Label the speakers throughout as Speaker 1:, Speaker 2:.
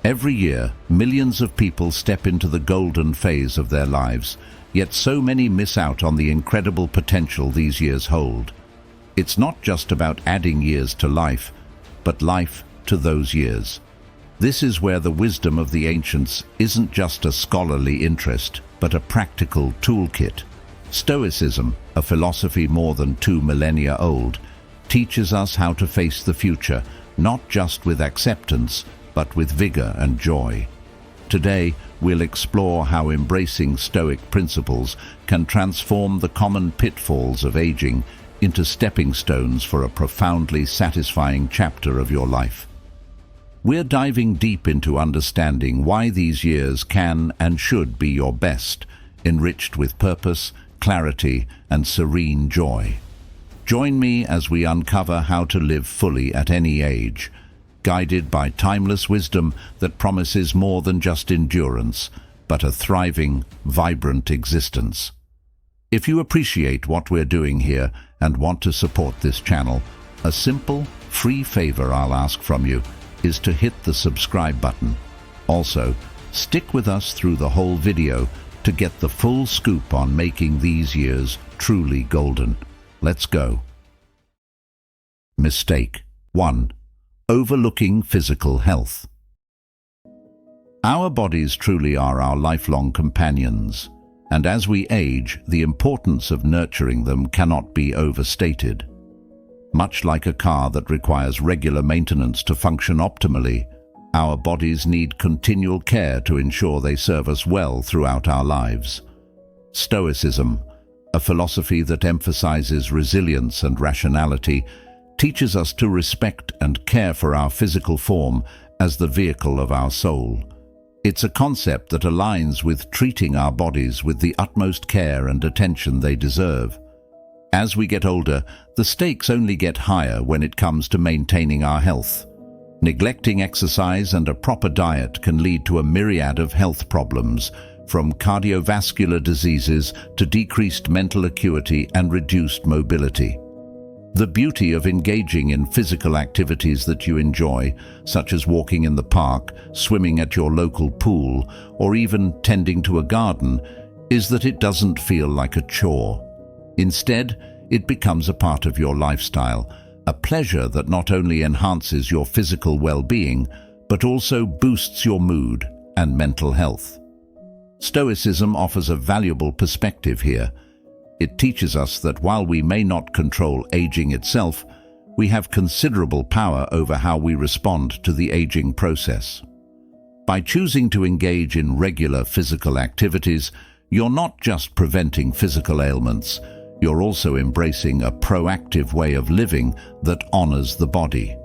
Speaker 1: Every year, millions of people step into the golden phase of their lives, yet so many miss out on the incredible potential these years hold. It's not just about adding years to life, but life to those years. This is where the wisdom of the ancients isn't just a scholarly interest, but a practical toolkit. Stoicism, a philosophy more than 2 millennia old, teaches us how to face the future, not just with acceptance, but with vigor and joy. Today, we'll explore how embracing Stoic principles can transform the common pitfalls of aging into stepping stones for a profoundly satisfying chapter of your life. We're diving deep into understanding why these years can and should be your best, enriched with purpose, clarity, and serene joy. Join me as we uncover how to live fully at any age, guided by timeless wisdom that promises more than just endurance, but a thriving, vibrant existence. If you appreciate what we're doing here and want to support this channel, a simple, free favor I'll ask from you is to hit the subscribe button. Also, stick with us through the whole video to get the full scoop on making these years truly golden. Let's go. Mistake 1. Overlooking physical health. Our bodies truly are our lifelong companions, and as we age, the importance of nurturing them cannot be overstated. Much like a car that requires regular maintenance to function optimally, our bodies need continual care to ensure they serve us well throughout our lives. Stoicism, a philosophy that emphasizes resilience and rationality, teaches us to respect and care for our physical form as the vehicle of our soul. It's a concept that aligns with treating our bodies with the utmost care and attention they deserve. As we get older, the stakes only get higher when it comes to maintaining our health. Neglecting exercise and a proper diet can lead to a myriad of health problems, from cardiovascular diseases to decreased mental acuity and reduced mobility. The beauty of engaging in physical activities that you enjoy, such as walking in the park, swimming at your local pool, or even tending to a garden, is that it doesn't feel like a chore. Instead, it becomes a part of your lifestyle, a pleasure that not only enhances your physical well-being, but also boosts your mood and mental health. Stoicism offers a valuable perspective here. It teaches us that while we may not control aging itself, we have considerable power over how we respond to the aging process. By choosing to engage in regular physical activities, you're not just preventing physical ailments, you're also embracing a proactive way of living that honors the body.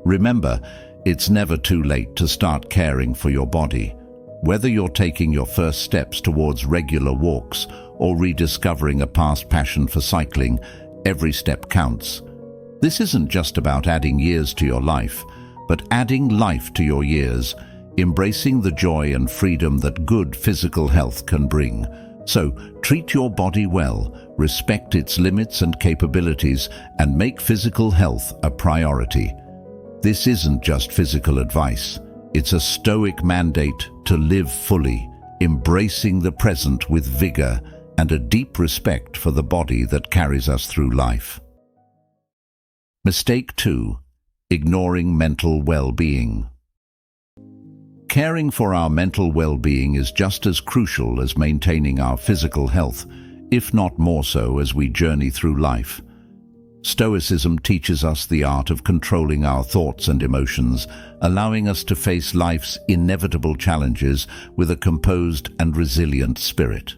Speaker 1: Remember, it's never too late to start caring for your body. Whether you're taking your first steps towards regular walks or rediscovering a past passion for cycling, every step counts. This isn't just about adding years to your life, but adding life to your years, embracing the joy and freedom that good physical health can bring. So, treat your body well, respect its limits and capabilities, and make physical health a priority. This isn't just physical advice. It's a Stoic mandate to live fully, embracing the present with vigor and a deep respect for the body that carries us through life. Mistake 2. Ignoring mental well-being. Caring for our mental well-being is just as crucial as maintaining our physical health, if not more so as we journey through life. Stoicism teaches us the art of controlling our thoughts and emotions, allowing us to face life's inevitable challenges with a composed and resilient spirit.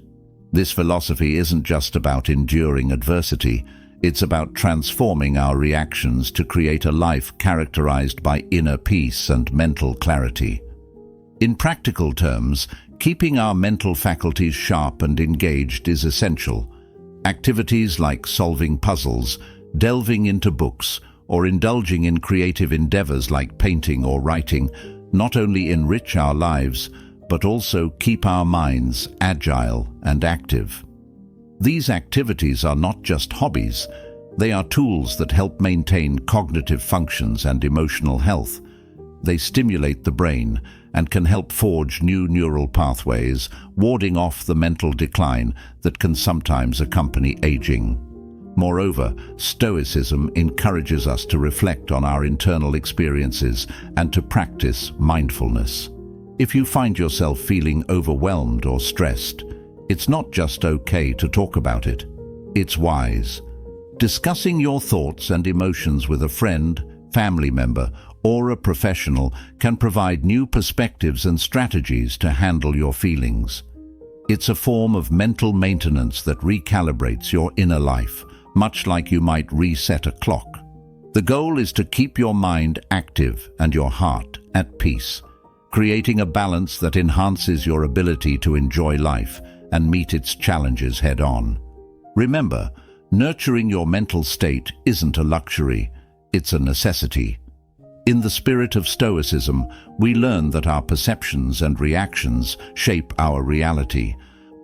Speaker 1: This philosophy isn't just about enduring adversity, it's about transforming our reactions to create a life characterized by inner peace and mental clarity. In practical terms, keeping our mental faculties sharp and engaged is essential. Activities like solving puzzles, delving into books, or indulging in creative endeavors like painting or writing not only enrich our lives, but also keep our minds agile and active. These activities are not just hobbies, they are tools that help maintain cognitive functions and emotional health. They stimulate the brain, and can help forge new neural pathways, warding off the mental decline that can sometimes accompany aging. Moreover, Stoicism encourages us to reflect on our internal experiences and to practice mindfulness. If you find yourself feeling overwhelmed or stressed, it's not just okay to talk about it. It's wise. Discussing your thoughts and emotions with a friend, family member, or a professional can provide new perspectives and strategies to handle your feelings. It's a form of mental maintenance that recalibrates your inner life, much like you might reset a clock. The goal is to keep your mind active and your heart at peace, creating a balance that enhances your ability to enjoy life and meet its challenges head-on. Remember, nurturing your mental state isn't a luxury, it's a necessity. In the spirit of Stoicism, we learn that our perceptions and reactions shape our reality.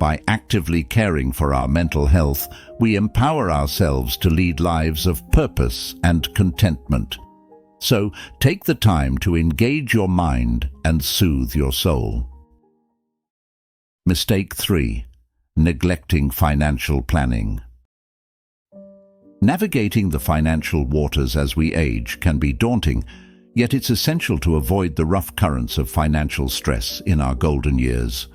Speaker 1: By actively caring for our mental health, we empower ourselves to lead lives of purpose and contentment. So, take the time to engage your mind and soothe your soul. Mistake 3. Neglecting financial planning. Navigating the financial waters as we age can be daunting, yet it's essential to avoid the rough currents of financial stress in our golden years.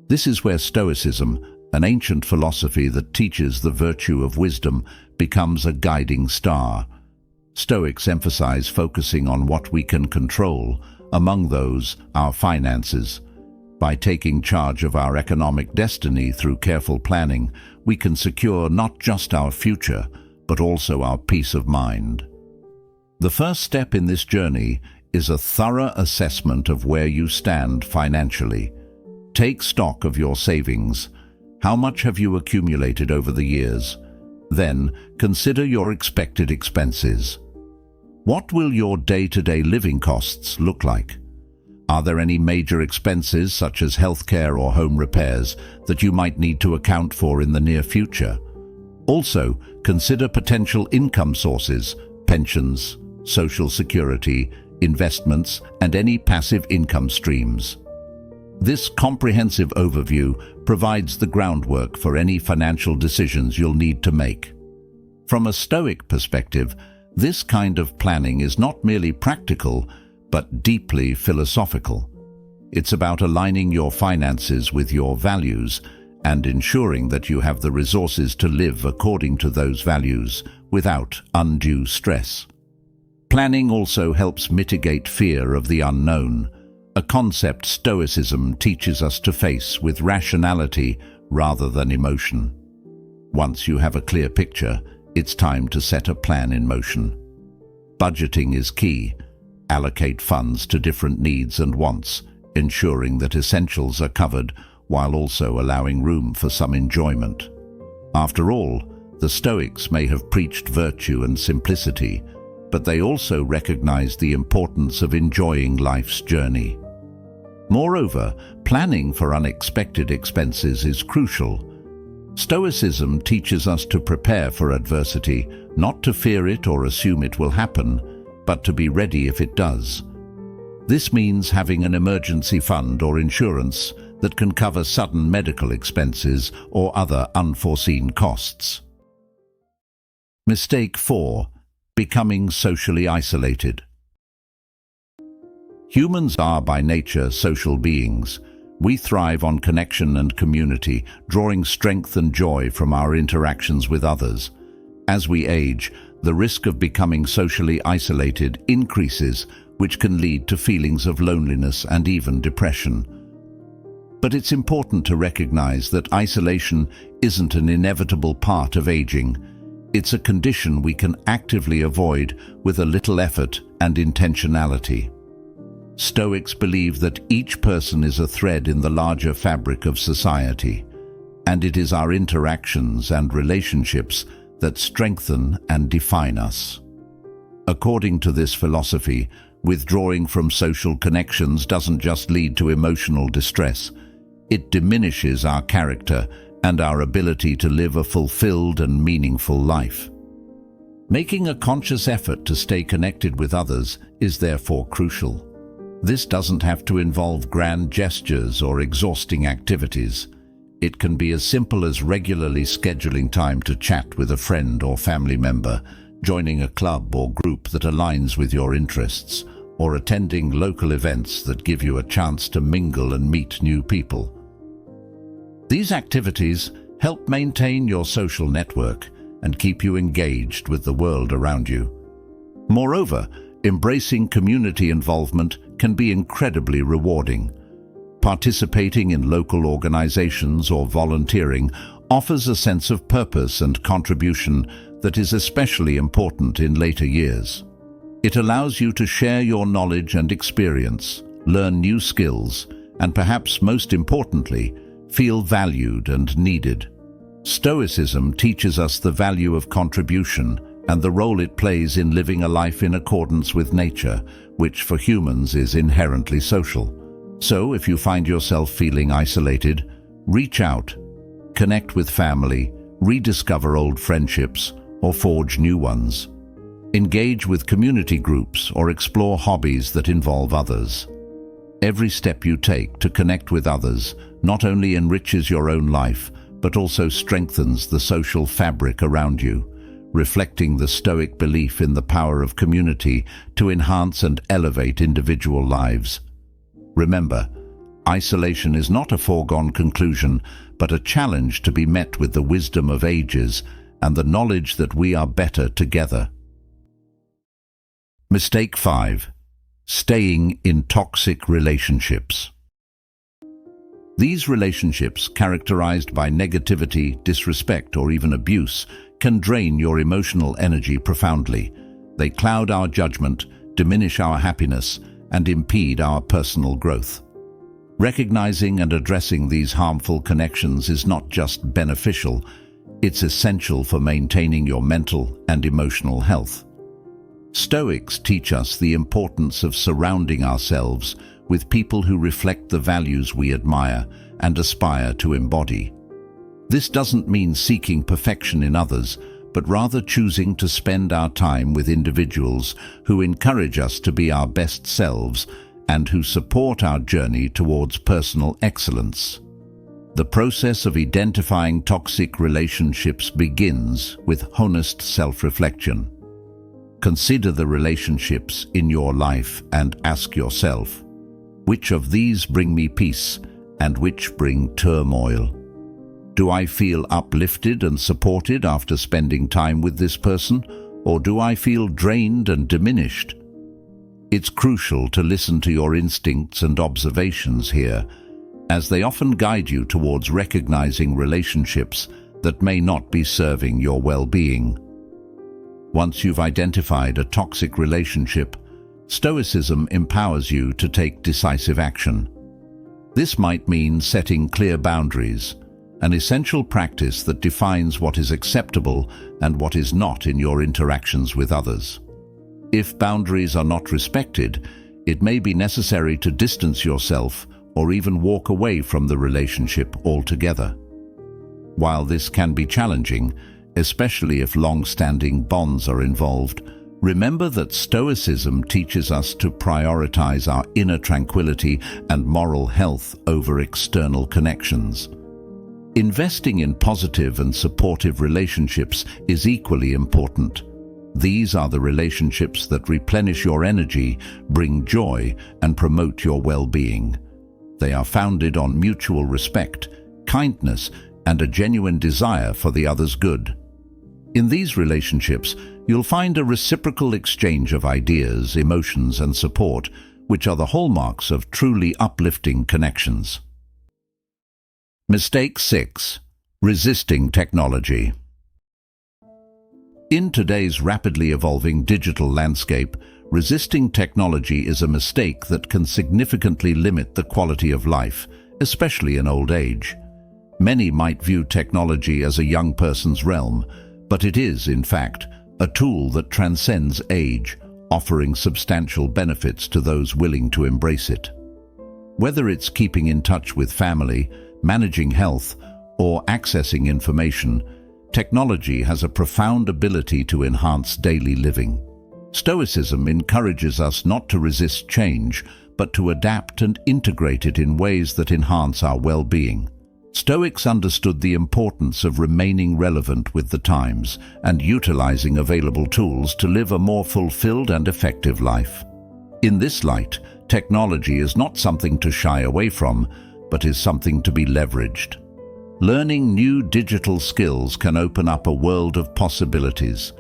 Speaker 1: This is where Stoicism, an ancient philosophy that teaches the virtue of wisdom, becomes a guiding star. Stoics emphasize focusing on what we can control, among those, our finances. By taking charge of our economic destiny through careful planning, we can secure not just our future, but also our peace of mind. The first step in this journey is a thorough assessment of where you stand financially. Take stock of your savings. How much have you accumulated over the years? Then, consider your expected expenses. What will your day-to-day living costs look like? Are there any major expenses, such as healthcare or home repairs, that you might need to account for in the near future? Also, consider potential income sources, pensions, social security, investments, and any passive income streams. This comprehensive overview provides the groundwork for any financial decisions you'll need to make. From a Stoic perspective, this kind of planning is not merely practical, but deeply philosophical. It's about aligning your finances with your values and ensuring that you have the resources to live according to those values without undue stress. Planning also helps mitigate fear of the unknown, a concept Stoicism teaches us to face with rationality rather than emotion. Once you have a clear picture, it's time to set a plan in motion. Budgeting is key. Allocate funds to different needs and wants, ensuring that essentials are covered while also allowing room for some enjoyment. After all, the Stoics may have preached virtue and simplicity, but they also recognized the importance of enjoying life's journey. Moreover, planning for unexpected expenses is crucial. Stoicism teaches us to prepare for adversity, not to fear it or assume it will happen, but to be ready if it does. This means having an emergency fund or insurance that can cover sudden medical expenses or other unforeseen costs. Mistake 4. Becoming socially isolated. Humans are by nature social beings. We thrive on connection and community, drawing strength and joy from our interactions with others. As we age, the risk of becoming socially isolated increases, which can lead to feelings of loneliness and even depression. But it's important to recognize that isolation isn't an inevitable part of aging. It's a condition we can actively avoid with a little effort and intentionality. Stoics believe that each person is a thread in the larger fabric of society, and it is our interactions and relationships that strengthen and define us. According to this philosophy, withdrawing from social connections doesn't just lead to emotional distress. It diminishes our character and our ability to live a fulfilled and meaningful life. Making a conscious effort to stay connected with others is therefore crucial. This doesn't have to involve grand gestures or exhausting activities. It can be as simple as regularly scheduling time to chat with a friend or family member, joining a club or group that aligns with your interests, or attending local events that give you a chance to mingle and meet new people. These activities help maintain your social network and keep you engaged with the world around you. Moreover, embracing community involvement can be incredibly rewarding. Participating in local organizations or volunteering offers a sense of purpose and contribution that is especially important in later years. It allows you to share your knowledge and experience, learn new skills, and perhaps most importantly, feel valued and needed. Stoicism teaches us the value of contribution and the role it plays in living a life in accordance with nature, which for humans is inherently social. So, if you find yourself feeling isolated, reach out, connect with family, rediscover old friendships, or forge new ones. Engage with community groups or explore hobbies that involve others. Every step you take to connect with others not only enriches your own life, but also strengthens the social fabric around you, reflecting the Stoic belief in the power of community to enhance and elevate individual lives. Remember, isolation is not a foregone conclusion, but a challenge to be met with the wisdom of ages and the knowledge that we are better together. Mistake 5. Staying in toxic relationships. These relationships, characterized by negativity, disrespect, or even abuse, can drain your emotional energy profoundly. They cloud our judgment, diminish our happiness, and impede our personal growth. Recognizing and addressing these harmful connections is not just beneficial, it's essential for maintaining your mental and emotional health. Stoics teach us the importance of surrounding ourselves with people who reflect the values we admire and aspire to embody. This doesn't mean seeking perfection in others, but rather choosing to spend our time with individuals who encourage us to be our best selves and who support our journey towards personal excellence. The process of identifying toxic relationships begins with honest self-reflection. Consider the relationships in your life and ask yourself, which of these bring me peace and which bring turmoil? Do I feel uplifted and supported after spending time with this person, or do I feel drained and diminished? It's crucial to listen to your instincts and observations here, as they often guide you towards recognizing relationships that may not be serving your well-being. Once you've identified a toxic relationship, Stoicism empowers you to take decisive action. This might mean setting clear boundaries, an essential practice that defines what is acceptable and what is not in your interactions with others. If boundaries are not respected, it may be necessary to distance yourself or even walk away from the relationship altogether. While this can be challenging, especially if long-standing bonds are involved, remember that Stoicism teaches us to prioritize our inner tranquility and moral health over external connections. Investing in positive and supportive relationships is equally important. These are the relationships that replenish your energy, bring joy, and promote your well-being. They are founded on mutual respect, kindness, and a genuine desire for the other's good. In these relationships, you'll find a reciprocal exchange of ideas, emotions, and support, which are the hallmarks of truly uplifting connections. Mistake 6. Resisting technology. In today's rapidly evolving digital landscape, resisting technology is a mistake that can significantly limit the quality of life, especially in old age. Many might view technology as a young person's realm, but it is, in fact, a tool that transcends age, offering substantial benefits to those willing to embrace it. Whether it's keeping in touch with family, managing health, or accessing information, technology has a profound ability to enhance daily living. Stoicism encourages us not to resist change, but to adapt and integrate it in ways that enhance our well-being. Stoics understood the importance of remaining relevant with the times and utilizing available tools to live a more fulfilled and effective life. In this light, technology is not something to shy away from, but is something to be leveraged. Learning new digital skills can open up a world of possibilities.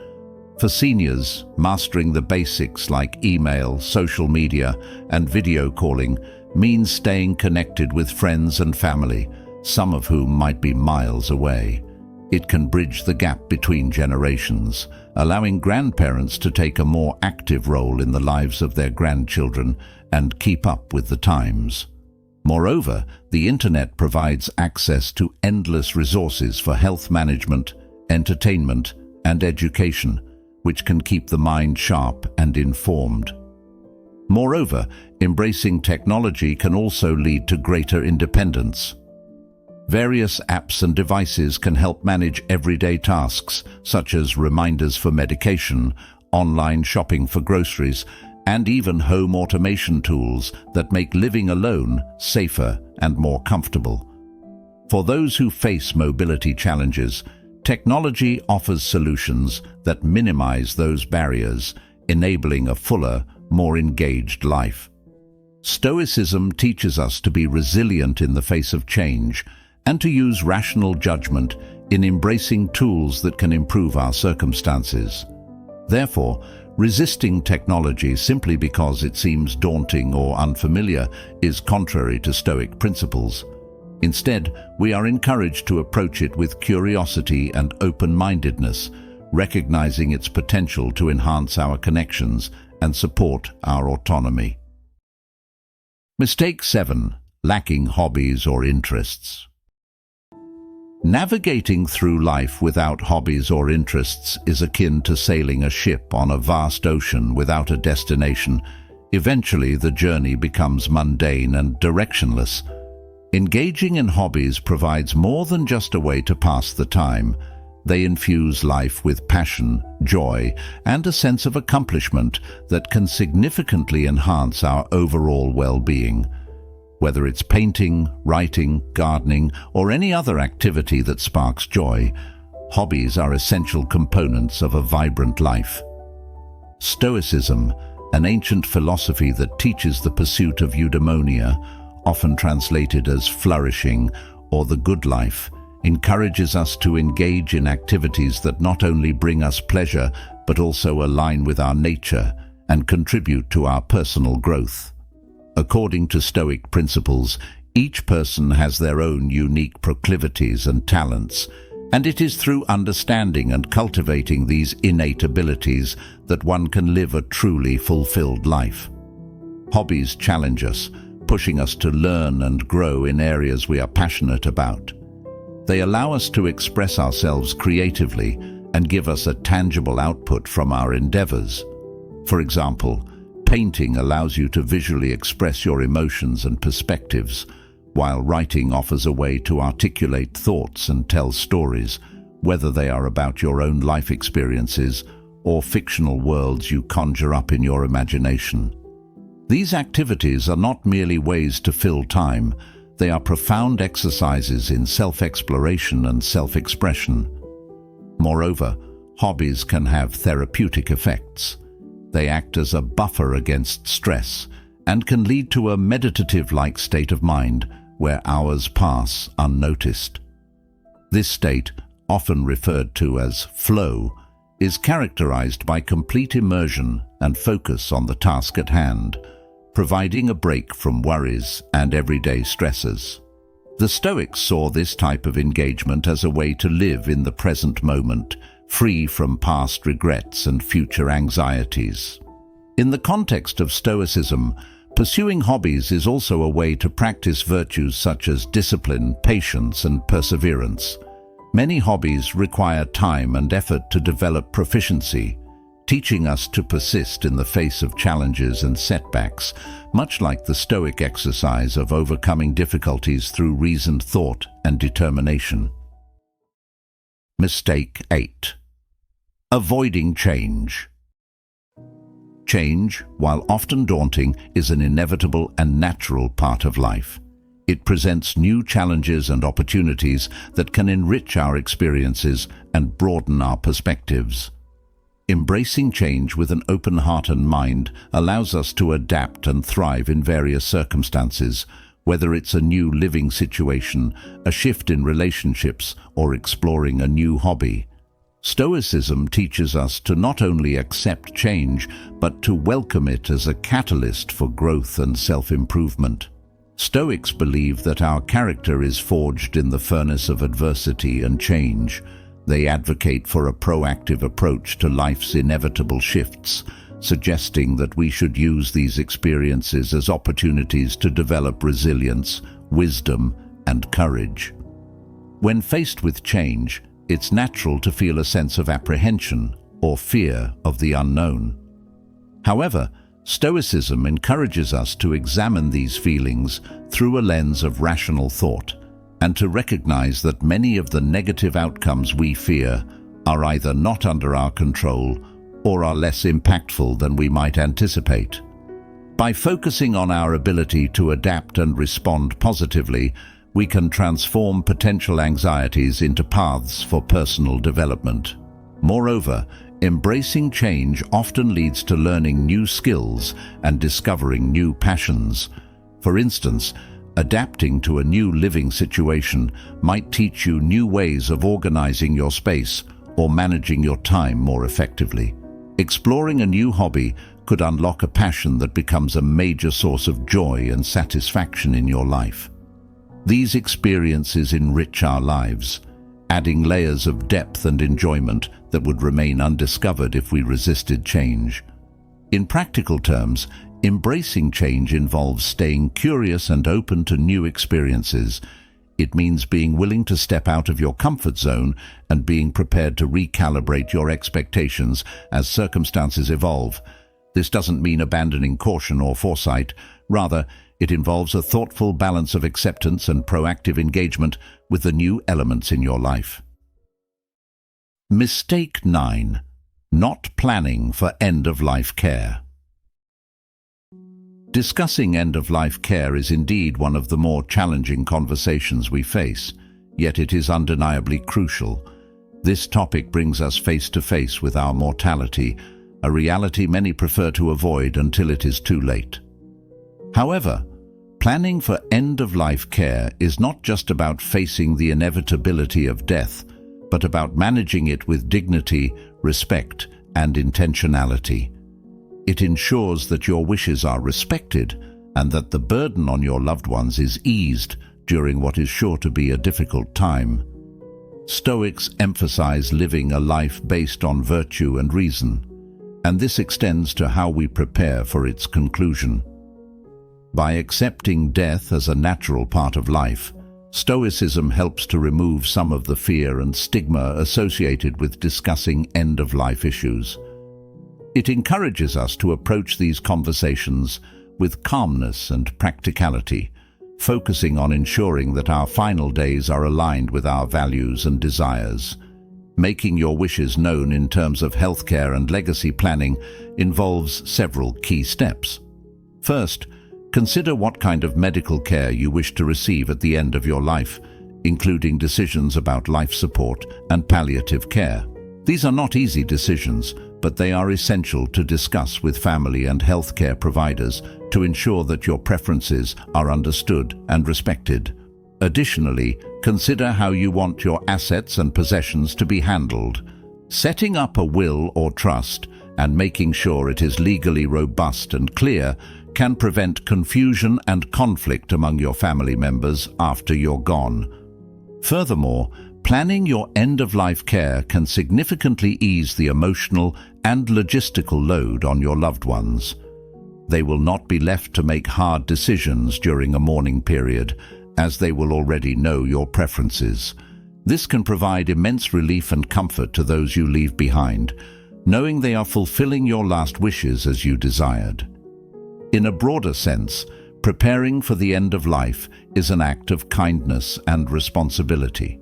Speaker 1: For seniors, mastering the basics like email, social media, and video calling means staying connected with friends and family, some of whom might be miles away. It can bridge the gap between generations, allowing grandparents to take a more active role in the lives of their grandchildren and keep up with the times. Moreover, the internet provides access to endless resources for health management, entertainment, and education, which can keep the mind sharp and informed. Moreover, embracing technology can also lead to greater independence. Various apps and devices can help manage everyday tasks, such as reminders for medication, online shopping for groceries, and even home automation tools that make living alone safer and more comfortable. For those who face mobility challenges, technology offers solutions that minimize those barriers, enabling a fuller, more engaged life. Stoicism teaches us to be resilient in the face of change and to use rational judgment in embracing tools that can improve our circumstances. Therefore, resisting technology simply because it seems daunting or unfamiliar is contrary to Stoic principles. Instead, we are encouraged to approach it with curiosity and open-mindedness, recognizing its potential to enhance our connections and support our autonomy. Mistake 7. Lacking hobbies or interests. Navigating through life without hobbies or interests is akin to sailing a ship on a vast ocean without a destination. Eventually, the journey becomes mundane and directionless. Engaging in hobbies provides more than just a way to pass the time. They infuse life with passion, joy, and a sense of accomplishment that can significantly enhance our overall well-being. Whether it's painting, writing, gardening, or any other activity that sparks joy, hobbies are essential components of a vibrant life. Stoicism, an ancient philosophy that teaches the pursuit of eudaimonia, often translated as flourishing or the good life, encourages us to engage in activities that not only bring us pleasure but also align with our nature and contribute to our personal growth. According to Stoic principles, each person has their own unique proclivities and talents, and it is through understanding and cultivating these innate abilities that one can live a truly fulfilled life. Hobbies challenge us, pushing us to learn and grow in areas we are passionate about. They allow us to express ourselves creatively and give us a tangible output from our endeavors. For example, painting allows you to visually express your emotions and perspectives, while writing offers a way to articulate thoughts and tell stories, whether they are about your own life experiences or fictional worlds you conjure up in your imagination. These activities are not merely ways to fill time, they are profound exercises in self-exploration and self-expression. Moreover, hobbies can have therapeutic effects. They act as a buffer against stress and can lead to a meditative-like state of mind where hours pass unnoticed. This state, often referred to as flow, is characterized by complete immersion and focus on the task at hand, providing a break from worries and everyday stresses. The Stoics saw this type of engagement as a way to live in the present moment, free from past regrets and future anxieties. In the context of Stoicism, pursuing hobbies is also a way to practice virtues such as discipline, patience, and perseverance. Many hobbies require time and effort to develop proficiency, teaching us to persist in the face of challenges and setbacks, much like the Stoic exercise of overcoming difficulties through reasoned thought and determination. Mistake 8. Avoiding change. Change, while often daunting, is an inevitable and natural part of life. It presents new challenges and opportunities that can enrich our experiences and broaden our perspectives. Embracing change with an open heart and mind allows us to adapt and thrive in various circumstances, whether it's a new living situation, a shift in relationships, or exploring a new hobby. Stoicism teaches us to not only accept change, but to welcome it as a catalyst for growth and self-improvement. Stoics believe that our character is forged in the furnace of adversity and change. They advocate for a proactive approach to life's inevitable shifts, suggesting that we should use these experiences as opportunities to develop resilience, wisdom, and courage. When faced with change, it's natural to feel a sense of apprehension or fear of the unknown. However, Stoicism encourages us to examine these feelings through a lens of rational thought and to recognize that many of the negative outcomes we fear are either not under our control or are less impactful than we might anticipate. By focusing on our ability to adapt and respond positively, we can transform potential anxieties into paths for personal development. Moreover, embracing change often leads to learning new skills and discovering new passions. For instance, adapting to a new living situation might teach you new ways of organizing your space or managing your time more effectively. Exploring a new hobby could unlock a passion that becomes a major source of joy and satisfaction in your life. These experiences enrich our lives, adding layers of depth and enjoyment that would remain undiscovered if we resisted change. In practical terms, embracing change involves staying curious and open to new experiences. It means being willing to step out of your comfort zone and being prepared to recalibrate your expectations as circumstances evolve. This doesn't mean abandoning caution or foresight. Rather, it involves a thoughtful balance of acceptance and proactive engagement with the new elements in your life. Mistake 9. Not planning for end-of-life care. Discussing end-of-life care is indeed one of the more challenging conversations we face, yet it is undeniably crucial. This topic brings us face to face with our mortality, a reality many prefer to avoid until it is too late. However, planning for end-of-life care is not just about facing the inevitability of death, but about managing it with dignity, respect, and intentionality. It ensures that your wishes are respected and that the burden on your loved ones is eased during what is sure to be a difficult time. Stoics emphasize living a life based on virtue and reason, and this extends to how we prepare for its conclusion. By accepting death as a natural part of life, Stoicism helps to remove some of the fear and stigma associated with discussing end-of-life issues. It encourages us to approach these conversations with calmness and practicality, focusing on ensuring that our final days are aligned with our values and desires. Making your wishes known in terms of healthcare and legacy planning involves several key steps. First, consider what kind of medical care you wish to receive at the end of your life, including decisions about life support and palliative care. These are not easy decisions, but they are essential to discuss with family and healthcare providers to ensure that your preferences are understood and respected. Additionally, consider how you want your assets and possessions to be handled. Setting up a will or trust and making sure it is legally robust and clear can prevent confusion and conflict among your family members after you're gone. Furthermore, planning your end-of-life care can significantly ease the emotional and logistical load on your loved ones. They will not be left to make hard decisions during a mourning period, as they will already know your preferences. This can provide immense relief and comfort to those you leave behind, knowing they are fulfilling your last wishes as you desired. In a broader sense, preparing for the end of life is an act of kindness and responsibility.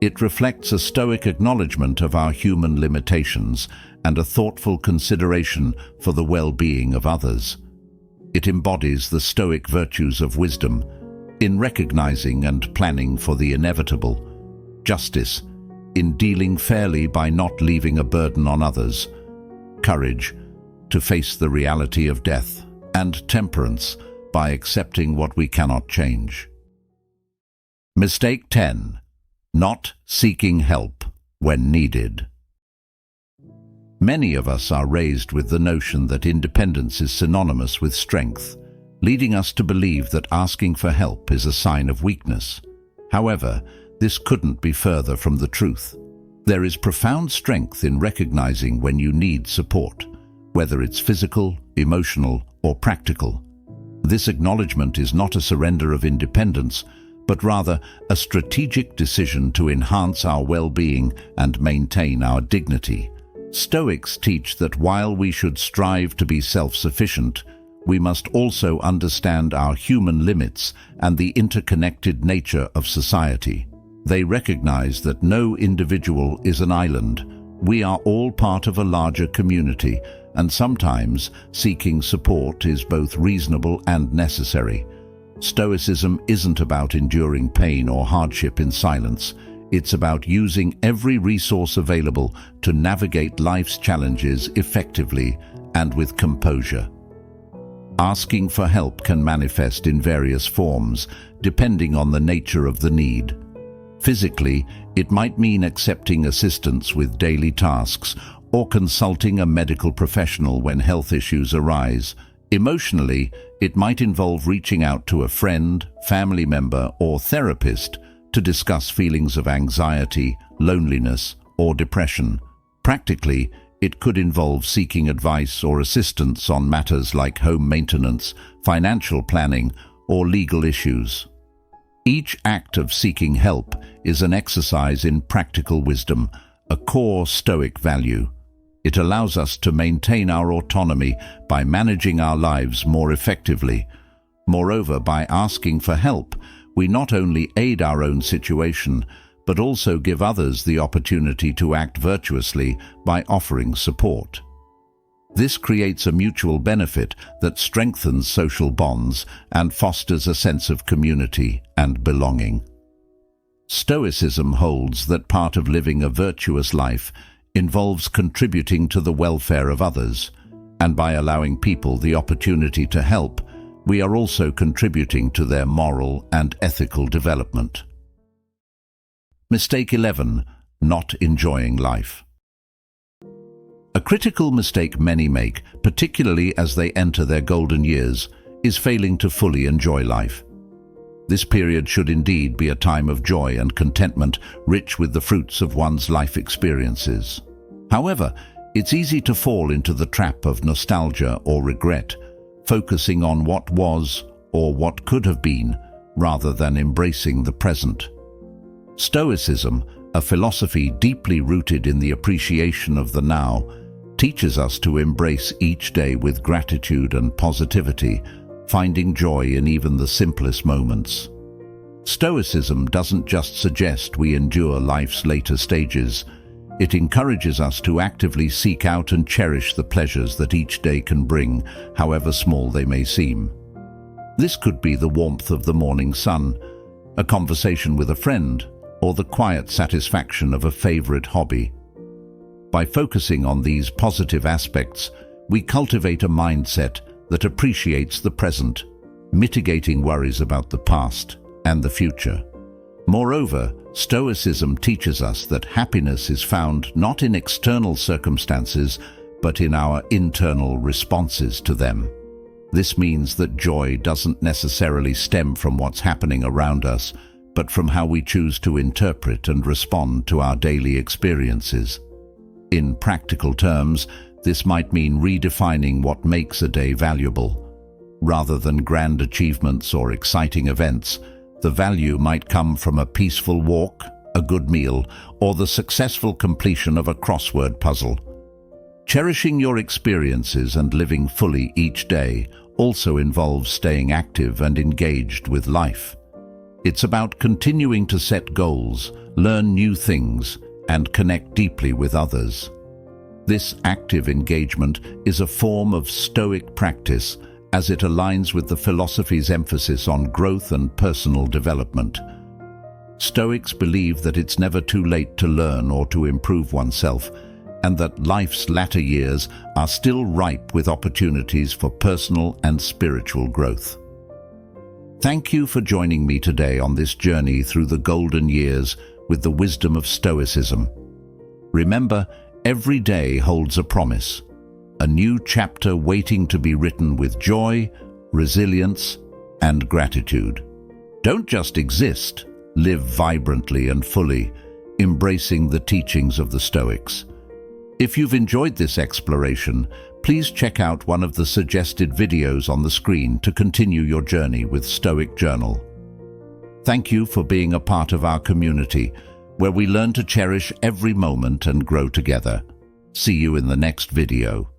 Speaker 1: It reflects a Stoic acknowledgement of our human limitations and a thoughtful consideration for the well-being of others. It embodies the Stoic virtues of wisdom in recognizing and planning for the inevitable, justice in dealing fairly by not leaving a burden on others, courage to face the reality of death, and temperance by accepting what we cannot change. Mistake 10. Not seeking help when needed. Many of us are raised with the notion that independence is synonymous with strength, leading us to believe that asking for help is a sign of weakness. However, this couldn't be further from the truth. There is profound strength in recognizing when you need support, whether it's physical, emotional, or practical. This acknowledgement is not a surrender of independence, but rather a strategic decision to enhance our well-being and maintain our dignity. Stoics teach that while we should strive to be self-sufficient, we must also understand our human limits and the interconnected nature of society. They recognize that no individual is an island. We are all part of a larger community, and sometimes seeking support is both reasonable and necessary. Stoicism isn't about enduring pain or hardship in silence. It's about using every resource available to navigate life's challenges effectively and with composure. Asking for help can manifest in various forms, depending on the nature of the need. Physically, it might mean accepting assistance with daily tasks or consulting a medical professional when health issues arise. Emotionally, it might involve reaching out to a friend, family member, or therapist to discuss feelings of anxiety, loneliness, or depression. Practically, it could involve seeking advice or assistance on matters like home maintenance, financial planning, or legal issues. Each act of seeking help is an exercise in practical wisdom, a core Stoic value. It allows us to maintain our autonomy by managing our lives more effectively. Moreover, by asking for help, we not only aid our own situation, but also give others the opportunity to act virtuously by offering support. This creates a mutual benefit that strengthens social bonds and fosters a sense of community and belonging. Stoicism holds that part of living a virtuous life involves contributing to the welfare of others, and by allowing people the opportunity to help, we are also contributing to their moral and ethical development. Mistake 11. Not enjoying life. A critical mistake many make, particularly as they enter their golden years, is failing to fully enjoy life. This period should indeed be a time of joy and contentment, rich with the fruits of one's life experiences. However, it's easy to fall into the trap of nostalgia or regret, focusing on what was or what could have been, rather than embracing the present. Stoicism, a philosophy deeply rooted in the appreciation of the now, teaches us to embrace each day with gratitude and positivity, finding joy in even the simplest moments. Stoicism doesn't just suggest we endure life's later stages. It encourages us to actively seek out and cherish the pleasures that each day can bring, however small they may seem. This could be the warmth of the morning sun, a conversation with a friend, or the quiet satisfaction of a favorite hobby. By focusing on these positive aspects, we cultivate a mindset that appreciates the present, mitigating worries about the past and the future. Moreover, Stoicism teaches us that happiness is found not in external circumstances, but in our internal responses to them. This means that joy doesn't necessarily stem from what's happening around us, but from how we choose to interpret and respond to our daily experiences. In practical terms, this might mean redefining what makes a day valuable. Rather than grand achievements or exciting events, the value might come from a peaceful walk, a good meal, or the successful completion of a crossword puzzle. Cherishing your experiences and living fully each day also involves staying active and engaged with life. It's about continuing to set goals, learn new things, and connect deeply with others. This active engagement is a form of Stoic practice as it aligns with the philosophy's emphasis on growth and personal development. Stoics believe that it's never too late to learn or to improve oneself, and that life's latter years are still ripe with opportunities for personal and spiritual growth. Thank you for joining me today on this journey through the golden years with the wisdom of Stoicism. Remember, every day holds a promise, a new chapter waiting to be written with joy, resilience, and gratitude. Don't just exist, live vibrantly and fully, embracing the teachings of the Stoics. If you've enjoyed this exploration, please check out one of the suggested videos on the screen to continue your journey with Stoic Journal. Thank you for being a part of our community, where we learn to cherish every moment and grow together. See you in the next video.